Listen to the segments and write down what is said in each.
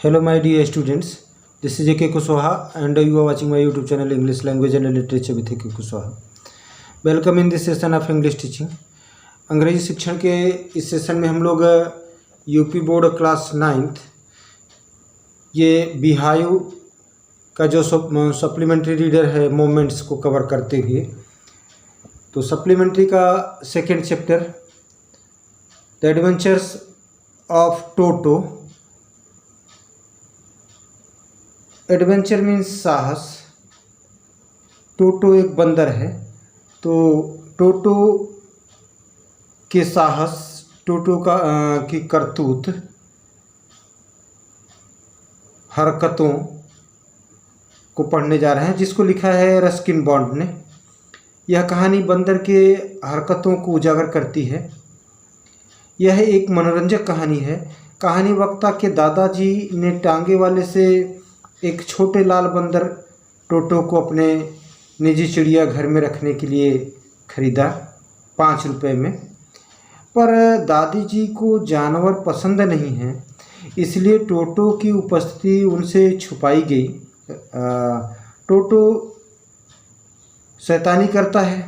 Hello my dear students, this is A.K. Kushwaha and you are watching my YouTube channel English Language and Literature with A.K. Kushwaha. Welcome in this session of English teaching. अंग्रेजी शिक्षण के इस session में हम लोग UP board class 9th ये बिहायू का जो सप्लीमेंट्री रीडर है मोमेंट्स को कवर करते हुए, तो सप्लीमेंट्री का second chapter the adventures of Toto. Adventure means साहस। टोटो एक बंदर है, तो टोटो के साहस, टोटो का की करतूत, हरकतों को पढ़ने जा रहे हैं, जिसको लिखा है रस्किन बॉन्ड ने। यह कहानी बंदर के हरकतों को उजागर करती है। यह एक मनोरंजक कहानी है। कहानी वक्ता के दादाजी ने टांगे वाले से एक छोटे लाल बंदर टोटो को अपने निजी चिड़ियाघर में रखने के लिए खरीदा 5 रुपये में। पर दादी जी को जानवर पसंद नहीं है, इसलिए टोटो की उपस्थिति उनसे छुपाई गई। टोटो शैतानी करता है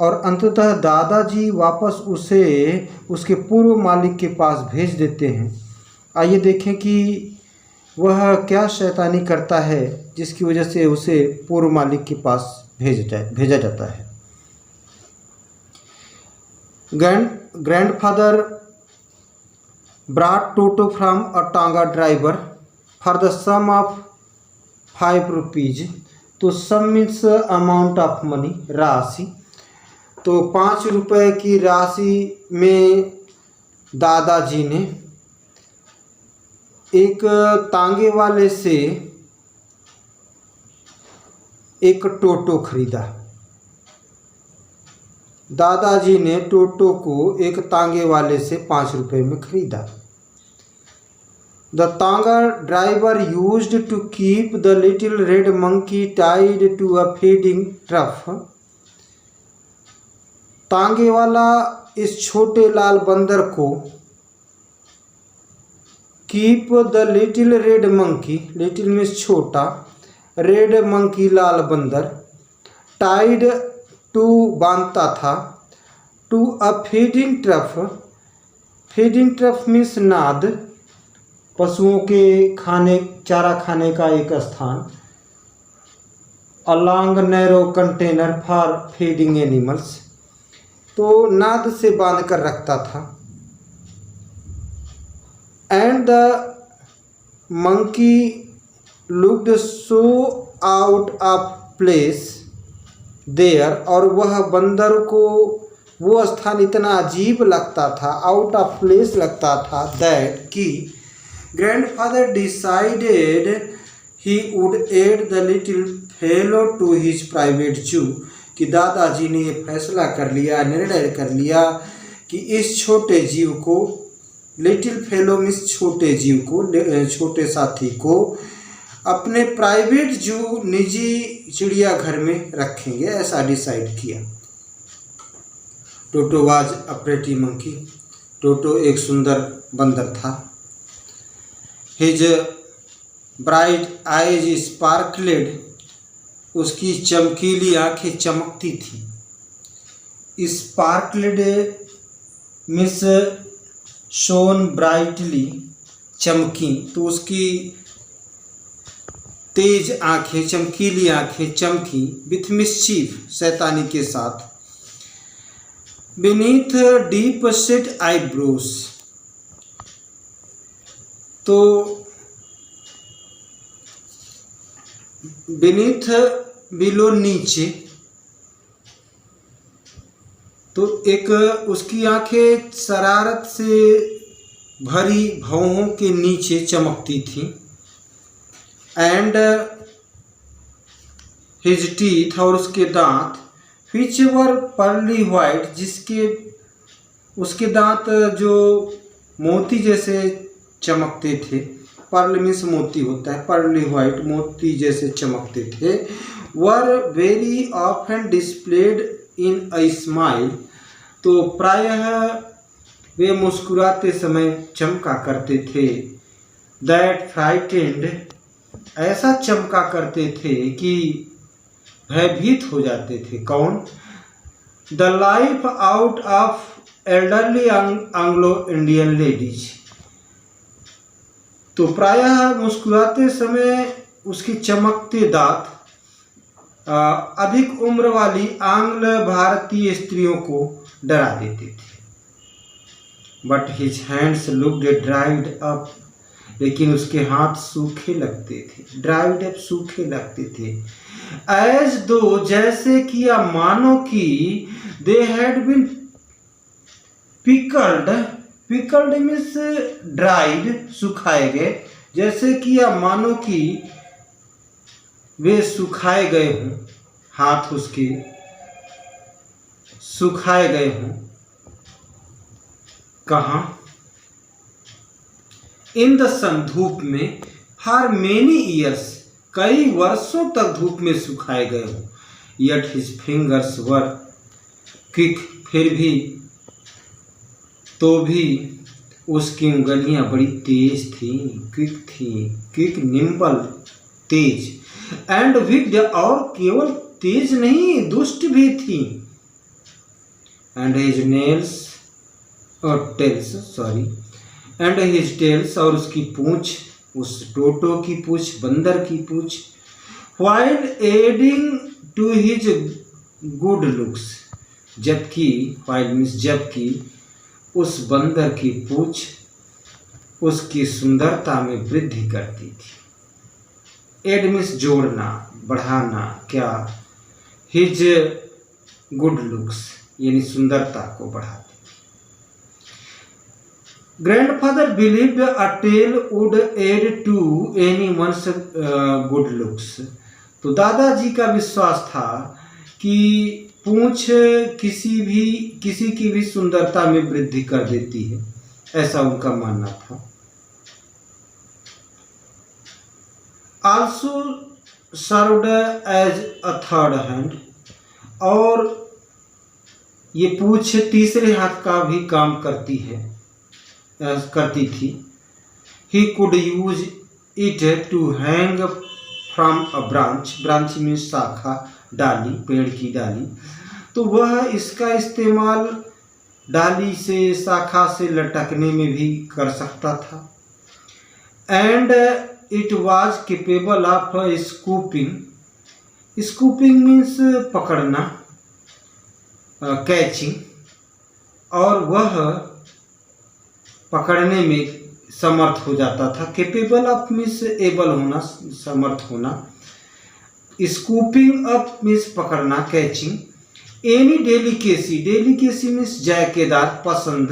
और अंततः दादाजी वापस उसे उसके पूर्व मालिक के पास भेज देते हैं। आइए देखें कि वह क्या शैतानी करता है जिसकी वजह से उसे पूर्व मालिक के पास भेजा जाता है। Grandfather brought Toto from a tonga driver for the sum of 5 rupees. तो sum means amount of money, राशि। तो 5 रुपये की राशि में दादाजी ने एक तांगे वाले से एक टोटो खरीदा। दादाजी ने टोटो को एक तांगे वाले से 5 रुपये में खरीदा। The tonga driver used to keep the little red monkey tied to a feeding trough. तांगे वाला इस छोटे लाल बंदर को keep the little red monkey, little means छोटा, रेड मंकी लाल बंदर, टाइड टू बांधता था, to a feeding trough. Feeding trough means नाद, पशुओं के खाने चारा खाने का एक स्थान। A long narrow container for feeding animals. तो नाद से बांध कर रखता था। And the monkey looked so out of place there. और वह बंदर को वो स्थान इतना अजीब लगता था, आउट ऑफ प्लेस लगता था, दैट कि grandfather decided he would add the little fellow to his private zoo. कि दादाजी ने ये फैसला कर लिया, निर्णय कर लिया कि इस छोटे जीव को, लिटिल फेलो मीन्स छोटे जीव को, छोटे साथी को अपने प्राइवेट जू, निजी चिड़ियाघर में रखेंगे, ऐसा डिसाइड किया। Toto was a pretty monkey. Toto एक सुंदर बंदर था। His bright eyes sparkled. उसकी चमकीली आंखें चमकती थी। स्पार्कलेड मीन्स शोन ब्राइटली, चमकी। तो उसकी तेज आंखें, चमकीली आंखें चमकी। विथ मिस्चीफ, शैतानी के साथ। Beneath deep set eyebrows. तो बीनीथ बिलो, नीचे। तो एक उसकी आंखें शरारत से भरी भौहों के नीचे चमकती थी। एंड हिज टीथ, और उसके दांत, विच वर पर्ली वाइट, जिसके उसके दांत जो मोती जैसे चमकते थे। पर्ल मीन्स मोती होता है, पर्ली वाइट, मोती जैसे चमकते थे। Were very often displayed in a smile. तो प्रायः वे मुस्कुराते समय चमका करते थे। दैट फ्राइटेंड, ऐसा चमका करते थे कि भयभीत हो जाते थे। कौन? The life out of elderly Anglo Indian ladies. तो प्रायः मुस्कुराते समय उसके चमकते दांत अधिक उम्र वाली आंग्ल भारतीय स्त्रियों को डरा देते थे। But his hands looked dried up, लेकिन उसके हाथ सूखे लगते थे। ड्राइड अप, सूखे लगते थे। एज दो, जैसे कि या मानो कि they had been pickled. Pickled means dried, सुखाए गए। जैसे कि या मानो कि वे सुखाए गए हों, हाथ उसके सुखाए गए हों। कहाँ? इन द सन, धूप में। फॉर मेनी ईयर्स, कई वर्षों तक धूप में सुखाए गए हों। यट हिज फिंगर्स वर क्विक, फिर भी, तो भी उसकी उंगलियां बड़ी तेज थी। क्विक थी, क्विक, निम्बल, तेज। एंड विक्ड, और केवल तेज नहीं, दुष्ट भी थी। एंड हिज नेल्स और tails, sorry, and his tails, और उसकी पूंछ, उस टोटो की पूंछ, बंदर की पूंछ। While adding to his good looks, जबकि, व्हाइल मीन्स जबकि, उस बंदर की पूंछ उसकी सुंदरता में वृद्धि करती थी। एड मीन्स जोड़ना, बढ़ाना। क्या? हिज गुड लुक्स, यानी सुंदरता को बढ़ाती। Grandfather believed a tail would add to anyone's good looks. तो दादाजी का विश्वास था कि पूंछ किसी की भी सुंदरता में वृद्धि कर देती है, ऐसा उनका मानना था। Also served as a third hand, और ये पूंछ तीसरे हाथ का भी काम करती थी। He could use it to hang from a branch. Branch में शाखा, डाली, पेड़ की डाली। तो वह इसका इस्तेमाल डाली से, शाखा से लटकने में भी कर सकता था। And it was capable of scooping. Scooping means पकड़ना, कैचिंग, और वह पकड़ने में समर्थ हो जाता था। केपेबल ऑफ मीन्स एबल होना, समर्थ होना। स्कूपिंग अप मीन्स पकड़ना, catching. Any delicacy, delicacy means जायकेदार, पसंद,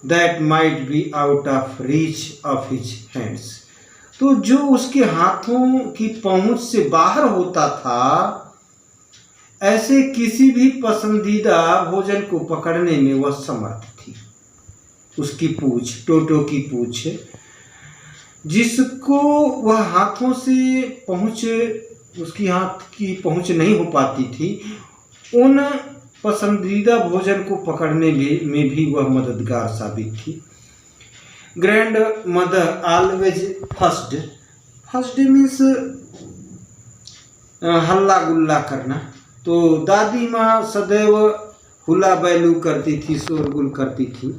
that might be out of reach of his hands. तो जो उसके हाथों की पहुंच से बाहर होता था, ऐसे किसी भी पसंदीदा भोजन को पकड़ने में वह समर्थ थी। उसकी पूंछ, टोटो की पूंछ, जिसको वह हाथों से उसकी हाथ की पहुंच नहीं हो पाती थी, उन पसंदीदा भोजन को पकड़ने में भी वह मददगार साबित थी। Grand mother always first means हल्ला गुल्ला करना। तो दादी माँ सदैव हुला बैलू करती थी, शोरगुल करती थी।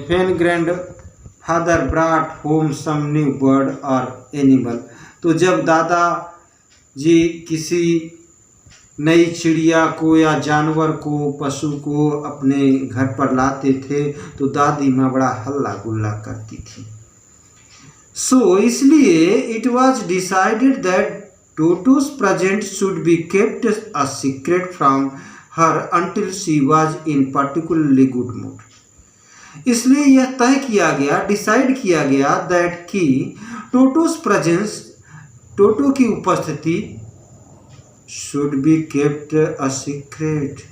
When grandfather brought home some new bird और एनिमल। तो जब दादा जी किसी नई चिड़िया को या जानवर को, पशु को अपने घर पर लाते थे, तो दादी माँ बड़ा हल्ला गुल्ला करती थी। सो इसलिए it was decided that Toto's presence should be kept a secret from her until she was in particularly good mood. इसलिए यह तय किया गया, डिसाइड किया गया दैट कि टोटो's presence, टोटो की उपस्थिति, should be kept a secret,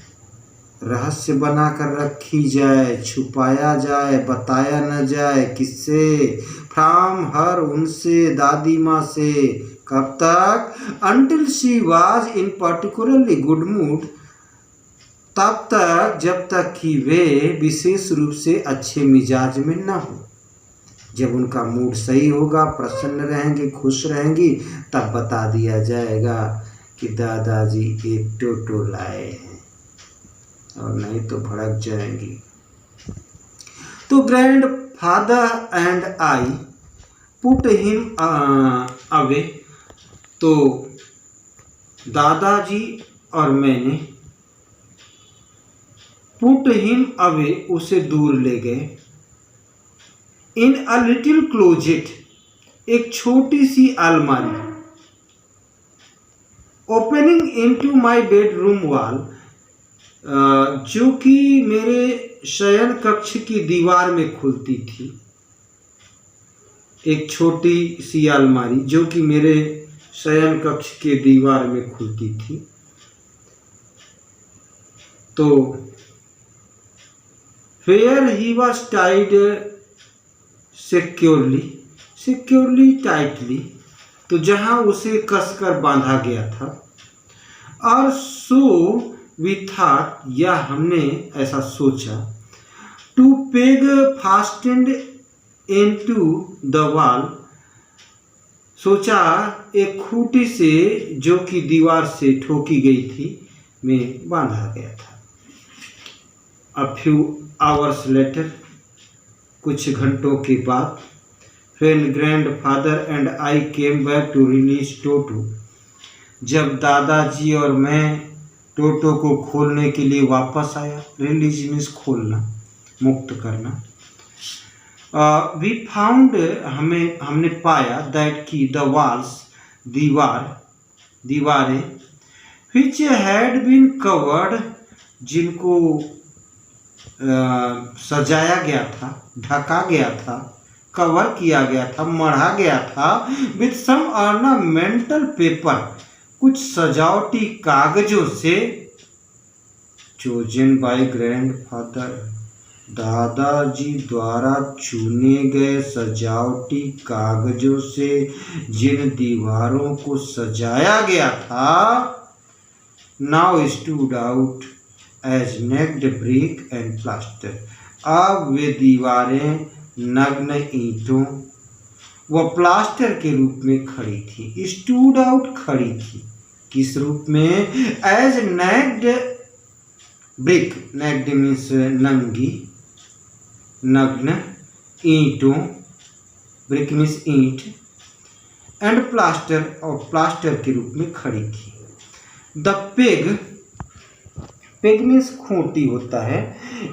रहस्य बनाकर रखी जाए, छुपाया जाए, बताया न जाए। किससे? फ्रॉम हर, उनसे, दादी माँ से। कब तक? Until she was in particularly good mood, तब तक जब तक कि वे विशेष रूप से अच्छे मिजाज में न हो। जब उनका मूड सही होगा, प्रसन्न रहेंगे, खुश रहेंगी, तब बता दिया जाएगा कि दादाजी एक टोटो लाए हैं, और नहीं तो भड़क जाएंगी। तो grand father and I put him away. तो दादाजी और मैंने पुट हिम अवे, उसे दूर ले गए। इन अ लिटिल क्लोजेट, एक छोटी सी अलमारी। Opening into my bedroom wall, जो कि मेरे शयन कक्ष की दीवार में खुलती थी। एक छोटी सी अलमारी जो कि मेरे शयन कक्ष के दीवार में खुलती थी। तो where he was tied securely tightly, तो जहां उसे कसकर बांधा गया था। और सो वी थॉट, या हमने ऐसा सोचा, two peg fastened into the wall, सोचा एक खूंटी से जो कि दीवार से ठोकी गई थी में बांधा गया था। अ फ्यू आवर्स लेटर, कुछ घंटों के बाद, when grandfather and I came back to release टोटो, जब दादाजी और मैं टोटो को खोलने के लिए वापस आया। रिलीज मीन्स खोलना, मुक्त करना। वी फाउंड, हमने पाया, दैट की द वॉल्स, दीवारें, विच हैड बीन कवर्ड, जिनको सजाया गया था, ढका गया था, कवर किया गया था, मढ़ा गया था, विथ सम ऑर्नामेंटल पेपर, कुछ सजावटी कागजों से, चोजन बाय ग्रैंडफादर, दादाजी द्वारा चुने गए सजावटी कागजों से जिन दीवारों को सजाया गया था, now stood out as naked brick and plaster, अब वे दीवारें नग्न ईंटों व प्लास्टर के रूप में खड़ी थी। स्टूड आउट, खड़ी थी, किस रूप में? As naked brick, naked means नंगी, नग्न, ईंटों, ब्रिक मीन्स ईंट, एंड प्लास्टर, और प्लास्टर के रूप में खड़ी थी। द पेग, पेग मीन्स खूंटी होता है।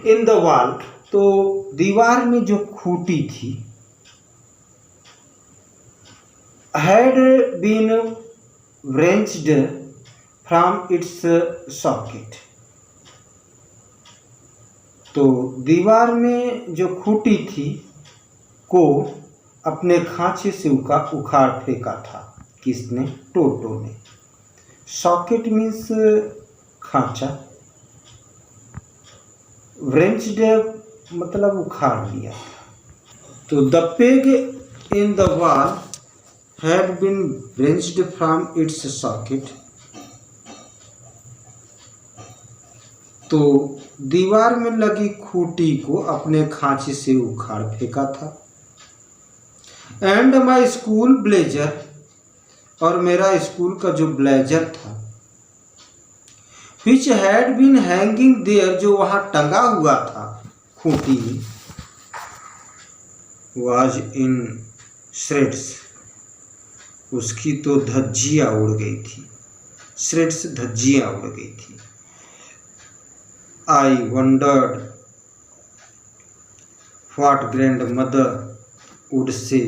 इन द वॉल, तो दीवार में जो खूंटी थी, had been wrenched from its socket, तो दीवार में जो खूंटी थी को अपने खांचे से उखाड़ फेंका था। किसने? टोटो ने। सॉकेट मीन्स खांचा, wrenched मतलब उखाड़ लिया। तो the peg in the wall had been wrenched from its socket, तो दीवार में लगी खूंटी को अपने खांचे से उखाड़ फेंका था। एंड माई स्कूल ब्लेजर, और मेरा स्कूल का जो ब्लेजर था, which had been hanging there, जो वहां टंगा हुआ था खूंटी में, was in shreds, उसकी तो धज्जियां उड़ गई थी। श्रेड्स, धज्जियां उड़ गई थी। आई wandered what grand mother would say,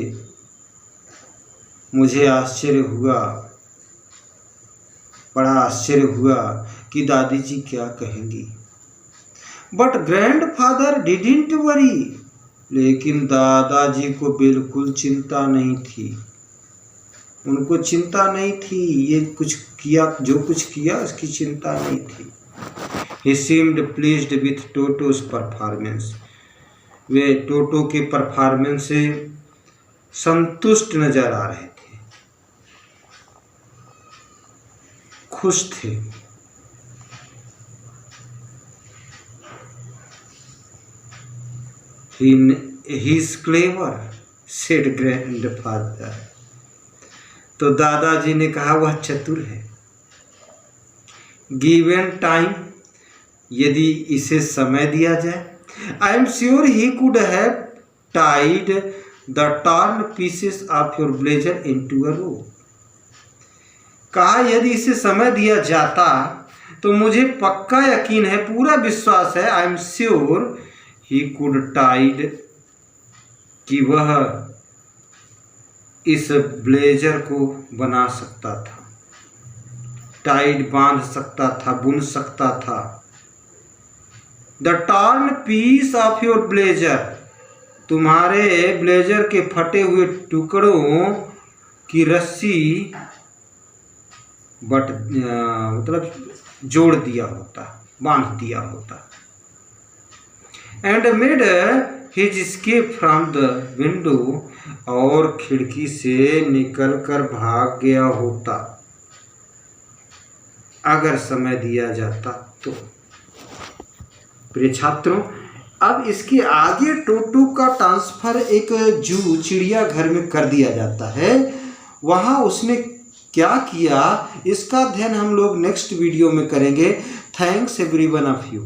मुझे आश्चर्य हुआ, बड़ा आश्चर्य हुआ कि दादी जी क्या कहेंगी। बट ग्रैंडफादर डिडंट वरी, लेकिन दादाजी को बिल्कुल चिंता नहीं थी। उनको चिंता नहीं थी, ये कुछ किया, जो कुछ किया उसकी चिंता नहीं थी। He seemed pleased with Toto's performance, वे टोटो के परफॉर्मेंस से संतुष्ट नजर आ रहे थे, खुश थे। He is clever said grandfather. तो दादाजी ने कहा वह चतुर है। गिवन टाइम, यदि इसे समय दिया जाए, I am sure he could have tied the torn pieces of your blazer into a row. कहा यदि इसे समय दिया जाता तो मुझे पक्का यकीन है, पूरा विश्वास है, I am sure he could tied, कि वह इस ब्लेजर को बना सकता था, टाइड बांध सकता था, बुन सकता था। The torn piece of your blazer, तुम्हारे ब्लेजर के फटे हुए टुकड़ों की रस्सी मतलब जोड़ दिया होता, बांध दिया होता। And made his escape from the window, और खिड़की से निकलकर भाग गया होता अगर समय दिया जाता तो। प्रिय छात्रों, अब इसके आगे टोटो का ट्रांसफर एक जू चिड़ियाघर में कर दिया जाता है। वहाँ उसने क्या किया, इसका अध्ययन हम लोग नेक्स्ट वीडियो में करेंगे। Thanks everyone of you.